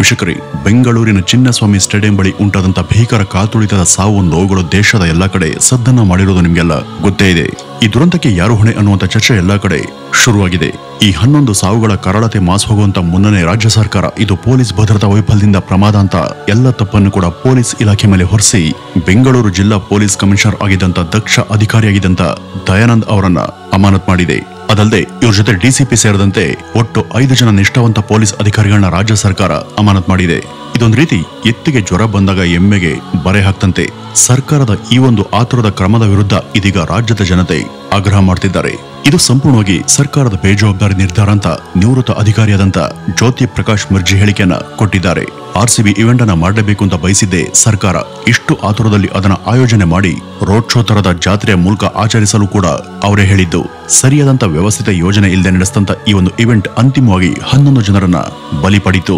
ವೀಕ್ಷಕರೇ, ಬೆಂಗಳೂರಿನ ಚಿನ್ನಸ್ವಾಮಿ ಸ್ಟೇಡಿಯಂ ಬಳಿ ಉಂಟಾದಂತ ಭೀಕರ ಕಾತುಳಿತದ ಸಾವು ನೋವುಗಳು ದೇಶದ ಎಲ್ಲಾ ಕಡೆ ಸದ್ದನ್ನ ಮಾಡಿರೋದು ನಿಮ್ಗೆಲ್ಲ ಗೊತ್ತೇ ಇದೆ. ಈ ದುರಂತಕ್ಕೆ ಯಾರು ಹೊಣೆ ಅನ್ನುವಂತ ಚರ್ಚೆ ಎಲ್ಲಾ ಕಡೆ ಶುರುವಾಗಿದೆ. ಈ 11 ಸಾವುಗಳ ಕರಾಳತೆ ಮಾಸ್ ಹೋಗುವಂತ ಮುನ್ನನೇ ರಾಜ್ಯ ಸರ್ಕಾರ ಇದು ಪೊಲೀಸ್ ಭದ್ರತಾ ವೈಫಲ್ಯದಿಂದ ಪ್ರಮಾದ ಅಂತ ಎಲ್ಲ ತಪ್ಪನ್ನು ಕೂಡ ಪೊಲೀಸ್ ಇಲಾಖೆ ಮೇಲೆ ಹೊರಿಸಿ ಬೆಂಗಳೂರು ಜಿಲ್ಲಾ ಪೊಲೀಸ್ ಕಮಿಷನರ್ ಆಗಿದ್ದಂತ ದಕ್ಷ ಅಧಿಕಾರಿಯಾಗಿದ್ದಂತ ದಯಾನಂದ್ ಅವರನ್ನ ಅಮಾನತ್ ಮಾಡಿದೆ. ಅದಲ್ಲದೆ ಇವ್ರ ಜೊತೆ ಡಿಸಿಪಿ ಸೇರಿದಂತೆ ಒಟ್ಟು 5 ಜನ ನಿಷ್ಠಾವಂತ ಪೊಲೀಸ್ ಅಧಿಕಾರಿಗಳನ್ನ ರಾಜ್ಯ ಸರ್ಕಾರ ಅಮಾನತ್ ಮಾಡಿದೆ. ಇದೊಂದು ರೀತಿ ಎತ್ತಿಗೆ ಜ್ವರ ಬಂದಾಗ ಎಮ್ಮೆಗೆ ಬರೆ ಹಾಕ್ತಂತೆ. ಸರ್ಕಾರದ ಈ ಒಂದು ಆತುರದ ಕ್ರಮದ ವಿರುದ್ಧ ಇದೀಗ ರಾಜ್ಯದ ಜನತೆ ಆಗ್ರಹ ಮಾಡ್ತಿದ್ದಾರೆ. ಇದು ಸಂಪೂರ್ಣವಾಗಿ ಸರ್ಕಾರದ ಬೇಜವಾಬ್ದಾರಿ ನಿರ್ಧಾರ ಅಂತ ನಿವೃತ್ತ ಅಧಿಕಾರಿಯಾದಂತ ಜ್ಯೋತಿ ಪ್ರಕಾಶ್ ಮಿರ್ಜಿ ಹೇಳಿಕೆಯನ್ನ ಕೊಟ್ಟಿದ್ದಾರೆ. RCB ಇವೆಂಟ್ ಅನ್ನ ಮಾಡಲೇಬೇಕು ಅಂತ ಬಯಸಿದ್ದೆ ಸರ್ಕಾರ. ಇಷ್ಟು ಆತುರದಲ್ಲಿ ಅದನ್ನ ಆಯೋಜನೆ ಮಾಡಿ ರೋಡ್ ಶೋ ತರದ ಜಾತ್ರೆಯ ಮೂಲಕ ಆಚರಿಸಲು ಕೂಡ ಅವರೇ ಹೇಳಿದ್ದು. ಸರಿಯಾದಂತ ವ್ಯವಸ್ಥಿತ ಯೋಜನೆ ಇಲ್ಲದೆ ನಡೆಸಿದಂತ ಈ ಒಂದು ಇವೆಂಟ್ ಅಂತಿಮವಾಗಿ 11 ಜನರನ್ನ ಬಲಿ ಪಡಿತು.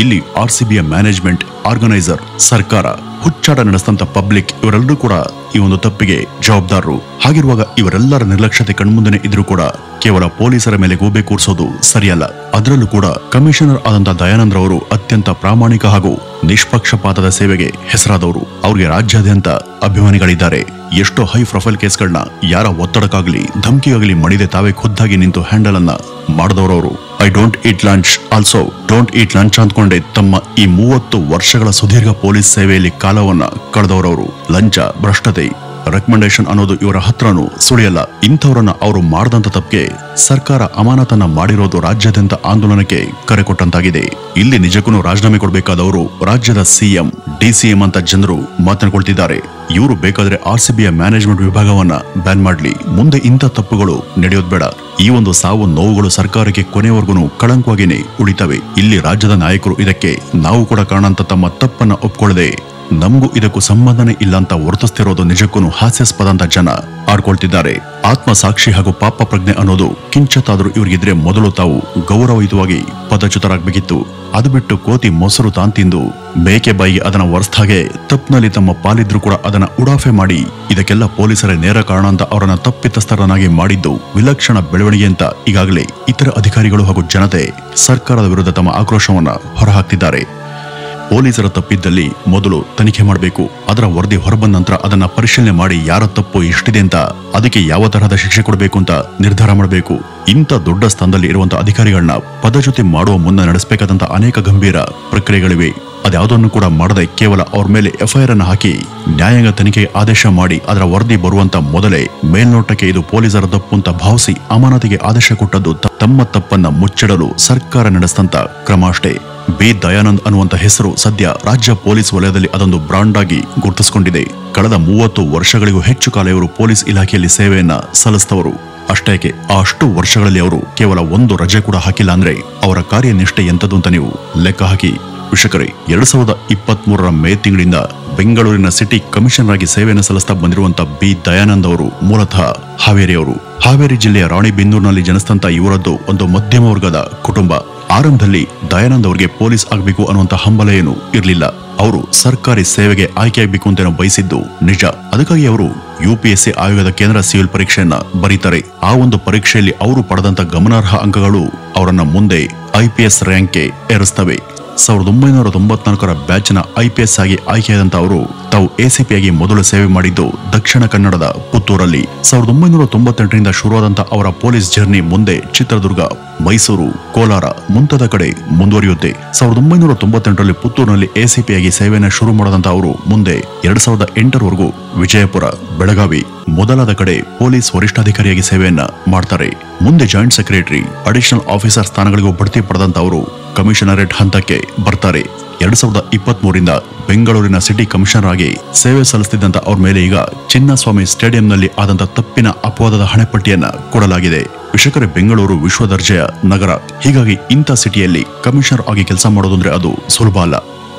ಇಲ್ಲಿ RCBಯ ಮ್ಯಾನೇಜ್ಮೆಂಟ್, ಆರ್ಗನೈಸರ್, ಸರ್ಕಾರ, ಹುಚ್ಚಾಟ ನಡೆಸಿದಂತ ಪಬ್ಲಿಕ್ ಇವರೆಲ್ಲರೂ ಕೂಡ ಈ ಒಂದು ತಪ್ಪಿಗೆ ಜವಾಬ್ದಾರರು. ಹಾಗಿರುವಾಗ ಇವರೆಲ್ಲರ ನಿರ್ಲಕ್ಷ್ಯತೆ ಕಣ್ಮುಂದೆನೆ ಇದ್ರೂ ಕೂಡ ಕೇವಲ ಪೊಲೀಸರ ಮೇಲೆ ಗೂಬೆ ಕೂರಿಸೋದು ಸರಿಯಲ್ಲ. ಅದರಲ್ಲೂ ಕೂಡ ಕಮಿಷನರ್ ಆದಂತ ದಯಾನಂದ್ ಅವರು ಅತ್ಯಂತ ಪ್ರಾಮಾಣಿಕ ಹಾಗೂ ನಿಷ್ಪಕ್ಷಪಾತದ ಸೇವೆಗೆ ಹೆಸರಾದವರು. ಅವ್ರಿಗೆ ರಾಜ್ಯಾದ್ಯಂತ ಅಭಿಮಾನಿಗಳಿದ್ದಾರೆ. ಎಷ್ಟೋ ಹೈ ಪ್ರೊಫೈಲ್ ಕೇಸ್ಗಳನ್ನ ಯಾರ ಒತ್ತಡಕ್ಕಾಗ್ಲಿ ಧಮಕಿಗಾಗ್ಲಿ ಮಣಿದೆ ತಾವೇ ಖುದ್ದಾಗಿ ನಿಂತು ಹ್ಯಾಂಡಲ್ ಅನ್ನ ಮಾಡಿದವರು. I don't eat lunch also don't eat lunch ಅಂದ್ಕೊಂಡೆ ತಮ್ಮ ಈ 30 ವರ್ಷಗಳ ಸುದೀರ್ಘ ಪೊಲೀಸ್ ಸೇವೆಯಲ್ಲಿ ಕಾಲವನ್ನ ಕಳೆದವರವರು. ಲಂಚ, ಭ್ರಷ್ಟತೆ, ರೆಕಮೆಂಡೇಶನ್ ಅನ್ನೋದು ಇವರ ಹತ್ರನೂ ಸುಳಿಯಲ್ಲ. ಇಂಥವರನ್ನ ಅವರು ಮಾಡದಂತ ತಪ್ಪಿಗೆ ಸರ್ಕಾರ ಅಮಾನತನ್ನ ಮಾಡಿರೋದು ರಾಜ್ಯಾದ್ಯಂತ ಆಂದೋಲನಕ್ಕೆ ಕರೆ ಕೊಟ್ಟಂತಾಗಿದೆ. ಇಲ್ಲಿ ನಿಜಕ್ಕೂ ರಾಜೀನಾಮೆ ಕೊಡಬೇಕಾದವರು ರಾಜ್ಯದ CM, DCM ಅಂತ ಜನರು ಮಾತನಾಡ್ಕೊಳ್ತಿದ್ದಾರೆ. ಇವರು ಬೇಕಾದ್ರೆ RCBಯ ಮ್ಯಾನೇಜ್ಮೆಂಟ್ ವಿಭಾಗವನ್ನ ಬ್ಯಾನ್ ಮಾಡ್ಲಿ. ಮುಂದೆ ಇಂಥ ತಪ್ಪುಗಳು ನಡೆಯೋದು ಬೇಡ. ಈ ಒಂದು ಸಾವು ನೋವುಗಳು ಸರ್ಕಾರಕ್ಕೆ ಕೊನೆವರೆಗೂ ಕಳಂಕವಾಗಿಯೇ ಉಳಿತವೆ. ಇಲ್ಲಿ ರಾಜ್ಯದ ನಾಯಕರು ಇದಕ್ಕೆ ನಾವು ಕೂಡ ಕಾರಣ ಅಂತ ತಮ್ಮ ತಪ್ಪನ್ನ ಒಪ್ಕೊಳ್ಳದೆ ನಮಗೂ ಇದಕ್ಕೂ ಸಂಬಂಧನೇ ಇಲ್ಲ ಅಂತ ವರ್ತಿಸ್ತಿರೋದು ನಿಜಕ್ಕೂ ಹಾಸ್ಯಾಸ್ಪದ ಅಂತ ಜನ ಆಡ್ಕೊಳ್ತಿದ್ದಾರೆ. ಆತ್ಮ ಸಾಕ್ಷಿ ಹಾಗೂ ಪಾಪ ಪ್ರಜ್ಞೆ ಅನ್ನೋದು ಕಿಂಚತ್ತಾದ್ರೂ ಇವರಿಗಿದ್ರೆ ಮೊದಲು ತಾವು ಗೌರವಯುತವಾಗಿ ಪದಚ್ಯುತರಾಗಬೇಕಿತ್ತು. ಅದು ಬಿಟ್ಟು ಕೋತಿ ಮೊಸರು ತಾನ್ ತಿಂದು ಮೇಕೆ ಬಾಯಿಗೆ ಅದನ್ನ ಒರೆಸ್ದಾಗೆ ತಪ್ಪಿನಲ್ಲಿ ತಮ್ಮ ಪಾಲಿದ್ರು ಕೂಡ ಅದನ್ನ ಉಡಾಫೆ ಮಾಡಿ ಇದಕ್ಕೆಲ್ಲ ಪೊಲೀಸರೇ ನೇರ ಕಾರಣ ಅಂತ ಅವರನ್ನ ತಪ್ಪಿತಸ್ಥರನ್ನಾಗಿ ಮಾಡಿದ್ದು ವಿಲಕ್ಷಣ ಬೆಳವಣಿಗೆ ಅಂತ ಈಗಾಗಲೇ ಇತರ ಅಧಿಕಾರಿಗಳು ಹಾಗೂ ಜನತೆ ಸರ್ಕಾರದ ವಿರುದ್ಧ ತಮ್ಮ ಆಕ್ರೋಶವನ್ನ ಹೊರಹಾಕ್ತಿದ್ದಾರೆ. ಪೊಲೀಸರ ತಪ್ಪಿದ್ದಲ್ಲಿ ಮೊದಲು ತನಿಖೆ ಮಾಡಬೇಕು. ಅದರ ವರದಿ ಹೊರಬಂದ ನಂತರ ಅದನ್ನ ಪರಿಶೀಲನೆ ಮಾಡಿ ಯಾರ ತಪ್ಪು ಎಷ್ಟಿದೆ ಅಂತ ಅದಕ್ಕೆ ಯಾವ ತರಹದ ಶಿಕ್ಷೆ ಕೊಡಬೇಕು ಅಂತ ನಿರ್ಧಾರ ಮಾಡಬೇಕು. ಇಂಥ ದೊಡ್ಡ ಸ್ಥಾನದಲ್ಲಿ ಇರುವಂತಹ ಅಧಿಕಾರಿಗಳನ್ನ ಪದಚ್ಯುತಿ ಮಾಡುವ ಮುನ್ನ ನಡೆಸಬೇಕಾದಂತ ಅನೇಕ ಗಂಭೀರ ಪ್ರಕ್ರಿಯೆಗಳಿವೆ. ಅದ್ಯಾವುದನ್ನು ಕೂಡ ಮಾಡದೆ ಕೇವಲ ಅವ್ರ ಮೇಲೆ FIR ಅನ್ನು ಹಾಕಿ ನ್ಯಾಯಾಂಗ ತನಿಖೆಗೆ ಆದೇಶ ಮಾಡಿ ಅದರ ವರದಿ ಬರುವಂತ ಮೊದಲೇ ಮೇಲ್ನೋಟಕ್ಕೆ ಇದು ಪೊಲೀಸರ ತಪ್ಪು ಅಂತ ಭಾವಿಸಿ ಅಮಾನತಿಗೆ ಆದೇಶ ಕೊಟ್ಟದ್ದು ತಮ್ಮ ತಪ್ಪನ್ನ ಮುಚ್ಚಿಡಲು ಸರ್ಕಾರ ನಡೆಸಿದಂತ ಕ್ರಮ ಅಷ್ಟೇ. ಬಿ ದಯಾನಂದ್ ಅನ್ನುವಂತ ಹೆಸರು ಸದ್ಯ ರಾಜ್ಯ ಪೊಲೀಸ್ ವಲಯದಲ್ಲಿ ಅದೊಂದು ಬ್ರಾಂಡ್ ಆಗಿ ಗುರುತಿಸಿಕೊಂಡಿದೆ. ಕಳೆದ 30 ವರ್ಷಗಳಿಗೂ ಹೆಚ್ಚು ಕಾಲ ಇವರು ಪೊಲೀಸ್ ಇಲಾಖೆಯಲ್ಲಿ ಸೇವೆಯನ್ನ ಸಲ್ಲಿಸಿದವರು. ಅಷ್ಟೇಕೆ ಅಷ್ಟು ವರ್ಷಗಳಲ್ಲಿ ಅವರು ಕೇವಲ 1 ರಜೆ ಕೂಡ ಹಾಕಿಲ್ಲ ಅಂದ್ರೆ ಅವರ ಕಾರ್ಯನಿಷ್ಠೆ ಎಂತದ್ದು ಅಂತ ನೀವು ಲೆಕ್ಕ ಹಾಕಿ. ವೀಕ್ಷಕರೇ, 2023ರ ಮೇ ತಿಂಗಳಿಂದ ಬೆಂಗಳೂರಿನ ಸಿಟಿ ಕಮಿಷನರ್ ಆಗಿ ಸೇವೆಯನ್ನು ಸಲ್ಲಿಸ್ತಾ ಬಂದಿರುವಂತಹ ಬಿ ದಯಾನಂದ್ ಅವರು ಮೂಲತಃ ಹಾವೇರಿಯವರು. ಹಾವೇರಿ ಜಿಲ್ಲೆಯ ರಾಣಿಬೆನ್ನೂರಿನಲ್ಲಿ ಜನಿಸಿದಂತ ಇವರದ್ದು ಒಂದು ಮಧ್ಯಮ ವರ್ಗದ ಕುಟುಂಬ. ಆರಂಭದಲ್ಲಿ ದಯಾನಂದ್ ಅವರಿಗೆ ಪೊಲೀಸ್ ಆಗಬೇಕು ಅನ್ನುವಂತ ಹಂಬಲ ಏನು ಇರಲಿಲ್ಲ. ಅವರು ಸರ್ಕಾರಿ ಸೇವೆಗೆ ಆಯ್ಕೆಯಾಗಬೇಕು ಅಂತ ಬಯಸಿದ್ದು ನಿಜ. ಅದಕ್ಕಾಗಿ ಅವರು UPSC ಆಯೋಗದ ಕೇಂದ್ರ ಸಿವಿಲ್ ಪರೀಕ್ಷೆಯನ್ನ ಬರೀತಾರೆ. ಆ ಒಂದು ಪರೀಕ್ಷೆಯಲ್ಲಿ ಅವರು ಪಡೆದಂತ ಗಮನಾರ್ಹ ಅಂಕಗಳು ಅವರನ್ನ ಮುಂದೆ IPS ರ್ಯಾಂಕ್ಗೆ ಏರಿಸ್ತವೆ. 1994ರ ಬ್ಯಾಚ್ನ IPS ಆಗಿ ಆಯ್ಕೆಯಾದಂತ ಅವರು ತಾವು ACP ಆಗಿ ಮೊದಲು ಸೇವೆ ಮಾಡಿದ್ದು ದಕ್ಷಿಣ ಕನ್ನಡದ ಪುತ್ತೂರಲ್ಲಿ. 1998ರಿಂದ ಶುರುವಾದಂತ ಅವರ ಪೊಲೀಸ್ ಜರ್ನಿ ಮುಂದೆ ಚಿತ್ರದುರ್ಗ, ಮೈಸೂರು, ಕೋಲಾರ ಮುಂತಾದ ಕಡೆ ಮುಂದುವರಿಯುತ್ತೆ. 1998ರಲ್ಲಿ ಪುತ್ತೂರಿನಲ್ಲಿ ACP ಆಗಿ ಸೇವೆಯನ್ನು ಶುರು ಮಾಡದಂತ ಅವರು ಮುಂದೆ 2008ರವರೆಗೂ ವಿಜಯಪುರ, ಬೆಳಗಾವಿ ಮೊದಲಾದ ಕಡೆ ಪೊಲೀಸ್ ವರಿಷ್ಠಾಧಿಕಾರಿಯಾಗಿ ಸೇವೆಯನ್ನ ಮಾಡ್ತಾರೆ. ಮುಂದೆ ಜಾಯಿಂಟ್ ಸೆಕ್ರೆಟರಿ, ಅಡಿಷನಲ್ ಆಫೀಸರ್ ಸ್ಥಾನಗಳಿಗೂ ಬಡ್ತಿ ಪಡೆದಂತ ಅವರು ಕಮಿಷನರೇಟ್ ಹಂತಕ್ಕೆ ಬರ್ತಾರೆ. 2023ರಿಂದ ಬೆಂಗಳೂರಿನ ಸಿಟಿ ಕಮಿಷನರ್ ಆಗಿ ಸೇವೆ ಸಲ್ಲಿಸುತ್ತಿದ್ದಂತ ಅವ್ರ ಮೇಲೆ ಈಗ ಚಿನ್ನಸ್ವಾಮಿ ಸ್ಟೇಡಿಯಂನಲ್ಲಿ ಆದಂತ ತಪ್ಪಿನ ಅಪವಾದದ ಹಣೆಪಟ್ಟಿಯನ್ನ ಕೊಡಲಾಗಿದೆ. ವೀಕ್ಷಕರೇ, ಬೆಂಗಳೂರು ವಿಶ್ವ ದರ್ಜೆಯ ನಗರ. ಹೀಗಾಗಿ ಇಂಥ ಸಿಟಿಯಲ್ಲಿ ಕಮಿಷನರ್ ಆಗಿ ಕೆಲಸ ಮಾಡೋದು ಅಂದ್ರೆ ಅದು ಸುಲಭ ಅಲ್ಲ.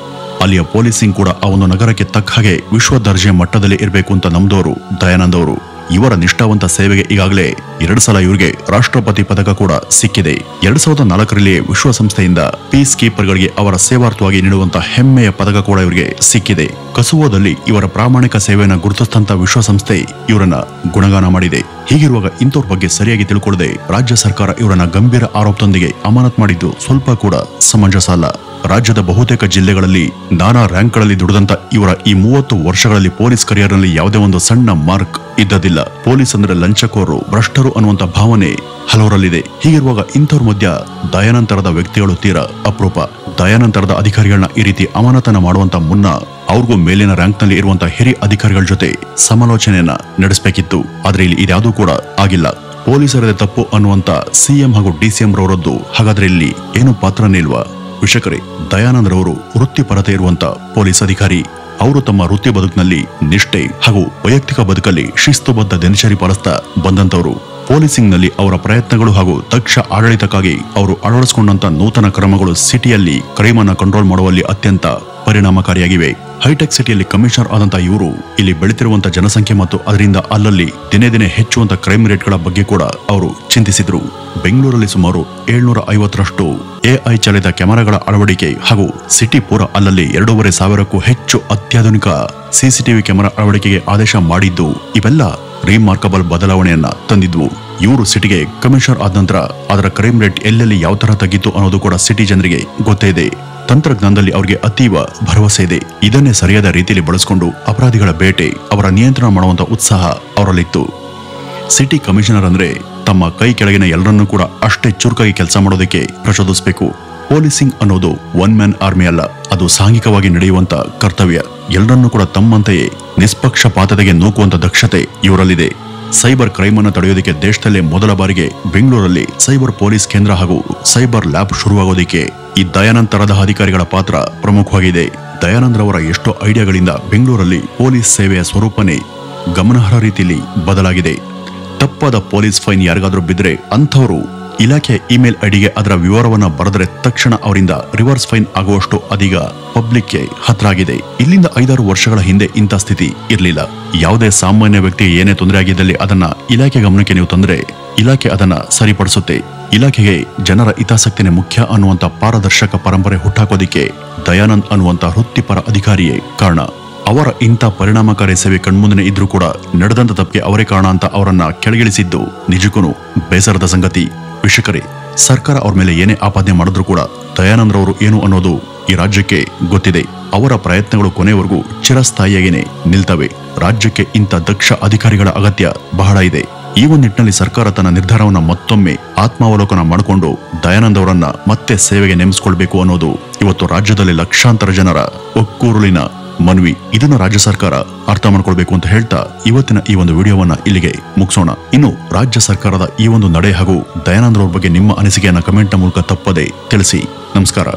ಅಲ್ಲಿಯ ಪೊಲೀಸಿಂಗ್ ಕೂಡ ಆ ಒಂದು ನಗರಕ್ಕೆ ತಕ್ಕ ಹಾಗೆ ವಿಶ್ವ ದರ್ಜೆಯ ಮಟ್ಟದಲ್ಲಿ ಇರಬೇಕು ಅಂತ ನಂಬಿದವರು ದಯಾನಂದ್ ಅವರು. ಇವರ ನಿಷ್ಠಾವಂತ ಸೇವೆಗೆ ಈಗಾಗಲೇ 2 ಸಲ ಇವರಿಗೆ ರಾಷ್ಟ್ರಪತಿ ಪದಕ ಕೂಡ ಸಿಕ್ಕಿದೆ. 2004ರಲ್ಲಿ ವಿಶ್ವಸಂಸ್ಥೆಯಿಂದ ಪೀಸ್ ಕೀಪರ್ಗಳಿಗೆ ಅವರ ಸೇವಾರ್ಥವಾಗಿ ನೀಡುವಂತಹ ಹೆಮ್ಮೆಯ ಪದಕ ಕೂಡ ಇವರಿಗೆ ಸಿಕ್ಕಿದೆ. ಕಸುವೋದಲ್ಲಿ ಇವರ ಪ್ರಾಮಾಣಿಕ ಸೇವೆಯನ್ನು ಗುರುತಿಸಿದಂತ ವಿಶ್ವಸಂಸ್ಥೆ ಇವರನ್ನ ಗುಣಗಾನ ಮಾಡಿದೆ. ಹೀಗಿರುವಾಗ ಇಂಥವ್ರ ಬಗ್ಗೆ ಸರಿಯಾಗಿ ತಿಳ್ಕೊಳ್ಳದೆ ರಾಜ್ಯ ಸರ್ಕಾರ ಇವರನ್ನ ಗಂಭೀರ ಆರೋಪದೊಂದಿಗೆ ಅಮಾನತ್ ಮಾಡಿದ್ದು ಸ್ವಲ್ಪ ಕೂಡ ಸಮಂಜಸ ಅಲ್ಲ. ರಾಜ್ಯದ ಬಹುತೇಕ ಜಿಲ್ಲೆಗಳಲ್ಲಿ ನಾನಾ ರ್ಯಾಂಕ್ಗಳಲ್ಲಿ ದುಡಿದಂತ ಇವರ ಈ 30 ವರ್ಷಗಳಲ್ಲಿ ಪೊಲೀಸ್ ಕರಿಯರ್ನಲ್ಲಿ ಯಾವುದೇ ಒಂದು ಸಣ್ಣ ಮಾರ್ಕ್ ಇದ್ದದಿಲ್ಲ. ಪೊಲೀಸ್ ಅಂದ್ರೆ ಲಂಚಕೋರು, ಭ್ರಷ್ಟರು ಅನ್ನುವಂತ ಭಾವನೆ ಹಲವರಲ್ಲಿದೆ. ಹೀಗಿರುವಾಗ ಇಂಥವ್ರ ಮಧ್ಯ ದಯಾನಂತರದ ವ್ಯಕ್ತಿಗಳು ತೀರಾ ಅಪರೂಪ. ದಯಾನಂತರದ ಅಧಿಕಾರಿಗಳನ್ನ ಈ ರೀತಿ ಅಮಾನತನ ಮಾಡುವಂತ ಮುನ್ನ ಅವ್ರಿಗೂ ಮೇಲಿನ ರ್ಯಾಂಕ್ ನಲ್ಲಿ ಇರುವಂತಹ ಹಿರಿಯ ಅಧಿಕಾರಿಗಳ ಜೊತೆ ಸಮಾಲೋಚನೆಯನ್ನ ನಡೆಸಬೇಕಿತ್ತು. ಆದ್ರೆ ಇಲ್ಲಿ ಇದ್ಯಾವುದೂ ಕೂಡ ಆಗಿಲ್ಲ. ಪೊಲೀಸರದೇ ತಪ್ಪು ಅನ್ನುವಂತ ಸಿಎಂ ಹಾಗೂ ಡಿಸಿಎಂ ರವರದ್ದು ಹಾಗಾದ್ರೆ ಇಲ್ಲಿ ಏನು ಪಾತ್ರನೇ ಇಲ್ವಾ? ವೀಕ್ಷಕರೇ, ದಯಾನಂದ್ ರವರು ವೃತ್ತಿಪರತೆ ಇರುವಂತ ಪೊಲೀಸ್ ಅಧಿಕಾರಿ. ಅವರು ತಮ್ಮ ವೃತ್ತಿ ಬದುಕಿನಲ್ಲಿ ನಿಷ್ಠೆ ಹಾಗೂ ವೈಯಕ್ತಿಕ ಬದುಕಲ್ಲಿ ಶಿಸ್ತುಬದ್ಧ ದಿನಚರಿ ಪಾಲಿಸ್ತಾ ಬಂದಂತವರು. ಪೊಲೀಸಿಂಗ್ ನಲ್ಲಿ ಅವರ ಪ್ರಯತ್ನಗಳು ಹಾಗೂ ದಕ್ಷ ಆಡಳಿತಕ್ಕಾಗಿ ಅವರು ಅಳವಡಿಸಿಕೊಂಡಂತ ನೂತನ ಕ್ರಮಗಳು ಸಿಟಿಯಲ್ಲಿ ಕ್ರೈಮ್ ಅನ್ನ ಕಂಟ್ರೋಲ್ ಮಾಡುವಲ್ಲಿ ಅತ್ಯಂತ ಪರಿಣಾಮಕಾರಿಯಾಗಿವೆ. ಹೈಟೆಕ್ ಸಿಟಿಯಲ್ಲಿ ಕಮಿಷನರ್ ಆದಂತಹ ಇವರು ಇಲ್ಲಿ ಬೆಳೆತಿರುವಂತಹ ಜನಸಂಖ್ಯೆ ಮತ್ತು ಅದರಿಂದ ಅಲ್ಲಲ್ಲಿ ದಿನೇ ದಿನೇ ಹೆಚ್ಚುವಂತ ಕ್ರೈಮ್ ರೇಟ್ಗಳ ಬಗ್ಗೆ ಕೂಡ ಅವರು ಚಿಂತಿಸಿದ್ರು. ಬೆಂಗಳೂರಲ್ಲಿ ಸುಮಾರು 750ರಷ್ಟು ಎಐ ಚಾಲಿತ ಕ್ಯಾಮೆರಾಗಳ ಅಳವಡಿಕೆ ಹಾಗೂ ಸಿಟಿ ಪೂರ ಅಲ್ಲಲ್ಲಿ 2,500ಕ್ಕೂ ಹೆಚ್ಚು ಅತ್ಯಾಧುನಿಕ ಸಿಸಿಟಿವಿ ಕ್ಯಾಮೆರಾ ಅಳವಡಿಕೆಗೆ ಆದೇಶ ಮಾಡಿದ್ದು ಇವೆಲ್ಲ ರಿಮಾರ್ಕಬಲ್ ಬದಲಾವಣೆಯನ್ನ ತಂದಿದ್ವು. ಇವರು ಸಿಟಿಗೆ ಕಮಿಷನರ್ ಆದ ನಂತರ ಅದರ ಕ್ರೈಮ್ ರೇಟ್ ಎಲ್ಲೆಲ್ಲಿ ಯಾವ ತರ ತಗ್ಗಿತ್ತು ಅನ್ನೋದು ಕೂಡ ಸಿಟಿ ಜನರಿಗೆ ಗೊತ್ತೇ ಇದೆ. ತಂತ್ರಜ್ಞಾನದಲ್ಲಿ ಅವರಿಗೆ ಅತೀವ ಭರವಸೆ ಇದೆ. ಇದನ್ನೇ ಸರಿಯಾದ ರೀತಿಯಲ್ಲಿ ಬಳಸಿಕೊಂಡು ಅಪರಾಧಿಗಳ ಬೇಟೆ, ಅವರ ನಿಯಂತ್ರಣ ಮಾಡುವಂತ ಉತ್ಸಾಹ ಅವರಲ್ಲಿತ್ತು. ಸಿಟಿ ಕಮಿಷನರ್ ಅಂದ್ರೆ ತಮ್ಮ ಕೈ ಕೆಳಗಿನ ಎಲ್ಲರನ್ನೂ ಕೂಡ ಅಷ್ಟೇ ಚುರುಕಾಗಿ ಕೆಲಸ ಮಾಡೋದಕ್ಕೆ ಪ್ರಚೋದಿಸಬೇಕು. ಪೊಲೀಸಿಂಗ್ ಅನ್ನೋದು ಒನ್ ಮ್ಯಾನ್ ಆರ್ಮಿ ಅಲ್ಲ, ಅದು ಸಾಂಘಿಕವಾಗಿ ನಡೆಯುವಂತ ಕರ್ತವ್ಯ. ಎಲ್ಲರನ್ನೂ ಕೂಡ ತಮ್ಮಂತೆಯೇ ನಿಷ್ಪಕ್ಷಪಾತತೆಗೆ ನೂಕುವಂತ ದಕ್ಷತೆ ಇವರಲ್ಲಿದೆ. ಸೈಬರ್ ಕ್ರೈಮ್ ಅನ್ನು ತಡೆಯೋದಕ್ಕೆ ದೇಶದಲ್ಲೇ ಮೊದಲ ಬಾರಿಗೆ ಬೆಂಗಳೂರಲ್ಲಿ ಸೈಬರ್ ಪೊಲೀಸ್ ಕೇಂದ್ರ ಹಾಗೂ ಸೈಬರ್ ಲ್ಯಾಬ್ ಶುರುವಾಗೋದಕ್ಕೆ ಈ ದಯಾನಂದ್ ತರಹದ ಅಧಿಕಾರಿಗಳ ಪಾತ್ರ ಪ್ರಮುಖವಾಗಿದೆ. ದಯಾನಂದ್ ರವರ ಎಷ್ಟೋ ಐಡಿಯಾಗಳಿಂದ ಬೆಂಗಳೂರಲ್ಲಿ ಪೊಲೀಸ್ ಸೇವೆಯ ಸ್ವರೂಪನೇ ಗಮನಾರ್ಹ ರೀತಿಯಲ್ಲಿ ಬದಲಾಗಿದೆ. ತಪ್ಪಾದ ಪೊಲೀಸ್ ಫೈನ್ ಯಾರಿಗಾದ್ರೂ ಬಿದ್ದರೆ ಅಂಥವರು ಇಲಾಖೆ ಇಮೇಲ್ ಐಡಿಗೆ ಅದರ ವಿವರವನ್ನ ಬರೆದರೆ ತಕ್ಷಣ ಅವರಿಂದ ರಿವರ್ಸ್ ಫೈನ್ ಆಗುವಷ್ಟು ಅದೀಗ ಪಬ್ಲಿಕ್ಗೆ ಹತ್ರ ಆಗಿದೆ. ಇಲ್ಲಿಂದ 5-6 ವರ್ಷಗಳ ಹಿಂದೆ ಇಂಥ ಸ್ಥಿತಿ ಇರಲಿಲ್ಲ. ಯಾವುದೇ ಸಾಮಾನ್ಯ ವ್ಯಕ್ತಿಗೆ ಏನೇ ತೊಂದರೆ ಆಗಿದ್ದಲ್ಲಿ ಅದನ್ನ ಇಲಾಖೆ ಗಮನಕ್ಕೆ ನೀವು ತಂದ್ರೆ ಇಲಾಖೆ ಅದನ್ನ ಸರಿಪಡಿಸುತ್ತೆ. ಇಲಾಖೆಗೆ ಜನರ ಹಿತಾಸಕ್ತಿನೇ ಮುಖ್ಯ ಅನ್ನುವಂತ ಪಾರದರ್ಶಕ ಪರಂಪರೆ ಹುಟ್ಟಾಕೋದಿಕ್ಕೆ ದಯಾನಂದ್ ಅನ್ನುವಂತ ವೃತ್ತಿಪರ ಅಧಿಕಾರಿಯೇ ಕಾರಣ. ಅವರ ಇಂಥ ಪರಿಣಾಮಕಾರಿ ಸೇವೆ ಕಣ್ಮುಂದೆ ಇದ್ರೂ ಕೂಡ ನಡೆದಂತ ತಪ್ಪಿಗೆ ಅವರೇ ಕಾರಣ ಅಂತ ಅವರನ್ನ ಕೆಳಗಿಳಿಸಿದ್ದು ನಿಜಕ್ಕೂ ಬೇಸರದ ಸಂಗತಿ. ವೀಕ್ಷಕರೇ, ಸರ್ಕಾರ ಅವ್ರ ಮೇಲೆ ಏನೇ ಆಪಾದನೆ ಮಾಡಿದ್ರು ಕೂಡ ದಯಾನಂದ್ ರವರು ಏನು ಅನ್ನೋದು ಈ ರಾಜ್ಯಕ್ಕೆ ಗೊತ್ತಿದೆ. ಅವರ ಪ್ರಯತ್ನಗಳು ಕೊನೆವರೆಗೂ ಚಿರಸ್ಥಾಯಿಯಾಗಿಯೇ ನಿಲ್ತವೆ. ರಾಜ್ಯಕ್ಕೆ ಇಂಥ ದಕ್ಷ ಅಧಿಕಾರಿಗಳ ಅಗತ್ಯ ಬಹಳ ಇದೆ. ಈ ಒಂದು ನಿಟ್ಟಿನಲ್ಲಿ ಸರ್ಕಾರ ತನ್ನ ನಿರ್ಧಾರವನ್ನ ಮತ್ತೊಮ್ಮೆ ಆತ್ಮಾವಲೋಕನ ಮಾಡಿಕೊಂಡು ದಯಾನಂದ್ ಅವರನ್ನ ಮತ್ತೆ ಸೇವೆಗೆ ನೇಮಿಸಿಕೊಳ್ಬೇಕು ಅನ್ನೋದು ಇವತ್ತು ರಾಜ್ಯದಲ್ಲಿ ಲಕ್ಷಾಂತರ ಜನರ ಒಕ್ಕೂರುಲಿನ ಮನವಿ. ಇದನ್ನ ರಾಜ್ಯ ಸರ್ಕಾರ ಅರ್ಥ ಮಾಡ್ಕೊಳ್ಬೇಕು ಅಂತ ಹೇಳ್ತಾ ಇವತ್ತಿನ ಈ ಒಂದು ವಿಡಿಯೋವನ್ನ ಇಲ್ಲಿಗೆ ಮುಗಿಸೋಣ. ಇನ್ನು ರಾಜ್ಯ ಸರ್ಕಾರದ ಈ ಒಂದು ನಡೆ ಹಾಗೂ ದಯಾನಂದ್ ಅವ್ರ ಬಗ್ಗೆ ನಿಮ್ಮ ಅನಿಸಿಕೆಯನ್ನ ಕಮೆಂಟ್ ನ ಮೂಲಕ ತಪ್ಪದೆ ತಿಳಿಸಿ. ನಮಸ್ಕಾರ.